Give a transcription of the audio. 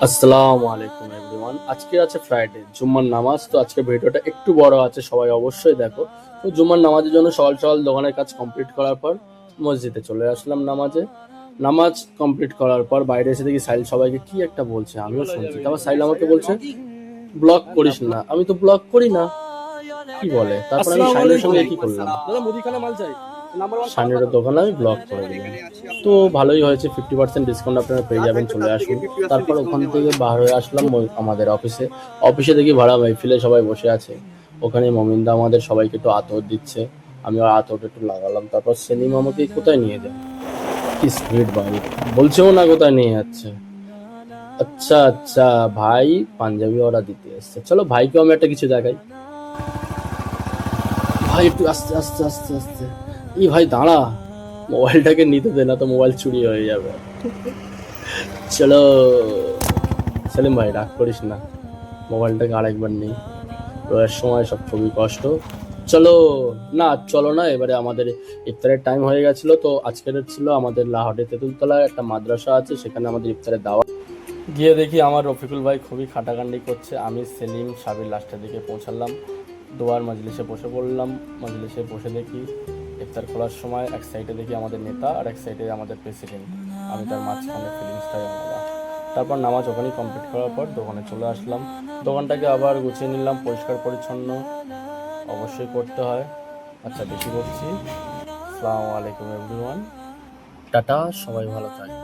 আসসালামু আলাইকুম এভরিওয়ান। আজকে আছে ফ্রাইডে, জুম্মার নামাজ। তো আজকে ভিডিওটা একটু বড় আছে, সবাই অবশ্যই দেখো। তো জুম্মার নামাজের জন্য সকাল সকাল দোকানের কাজ কমপ্লিট করার পর মসজিদে চলে আসলাম নামাজে। নামাজ কমপ্লিট করার পর বাইরে এসে দেখি সাইল সবাইকে কি একটা বলছে, আমিও শুনছি। তারপর সাইল আমাকে বলছে ব্লক করিস না। আমি তো ব্লক করি না, কি বলে। তারপর আমি আসসালামু শাইনের সঙ্গে আলাইকুম। কি করলাম, দাদা মুদিখানা মাল চাই। নাম্বার 1 সাদা শাইনের কালো। দোকানে আমি ব্লক করে দিলাম। তো ভালোই হয়েছে, 50% ডিসকাউন্ট আপনারা পেয়ে যাবেন, চলে আসুন। 50% তারপর ওখান ডিসকাউন্টে থেকে হবে। বার হয়ে আসলাম আমাদের অফিসে। অফিসে দেখি ভাড়া মাহফিলে সবাই বসে আছে। ওখানে মমিন্দা আমাদের সবাইকে একটু আতর দিচ্ছে, আমি ওর আতর একটু লাগালাম। তারপর সেলিম আমাকে কোথায় নিয়ে যায়, কি স্পিড বাইক, বলছেও না কোথায় নিয়ে যাচ্ছে। আচ্ছা আচ্ছা, ভাই পাঞ্জাবি ওরা দিতে এসছে, চলো ভাইকেও আমি একটা কিছু দেখাই। ভাই একটু আস্তে আস্তে আস্তে আস্তে, এই ভাই দাঁড়া, মোবাইলটাকে নিতে দে, না তো মোবাইল চুরি হয়ে যাবে। চলো সেলিম ভাই, রাগ করিস না, মোবাইলটাকে আরেকবার নেই, রোয়ের সময় সব খুবই কষ্ট। চলো, না চলো না, এবারে আমাদের ইফতারের টাইম হয়ে গেছিল। তো আজকের ছিল আমাদের লাহোরে তেঁতুলতলায় একটা মাদ্রাসা আছে, সেখানে আমাদের ইফতারের দাওয়াত। গিয়ে দেখি আমার রফিকুল ভাই খুবই খাটাখান্ডি করছে। আমি সেলিম সাবির লাস্টের দিকে পৌঁছালাম, দোয়ার মজলিসে বসে পড়লাম। মজলিসে বসে দেখি ইফতার খোলার সময় এক সাইডে দেখি আমাদের নেতা আর এক সাইডে আমাদের প্রেসিডেন্ট, আমি তার মাঝখানে, ফিলিংসটাই আলাদা। তারপর নামাজ ওখানেই কমপ্লিট করার পর দোকানে চলে আসলাম। দোকানটাকে আবার গুছিয়ে নিলাম, পরিষ্কার পরিচ্ছন্ন অবশ্যই করতে হয়। আচ্ছা বেশি করছি। আসসালামু আলাইকুম এভরিওয়ান, টাটা, সবাই ভালো থাকে।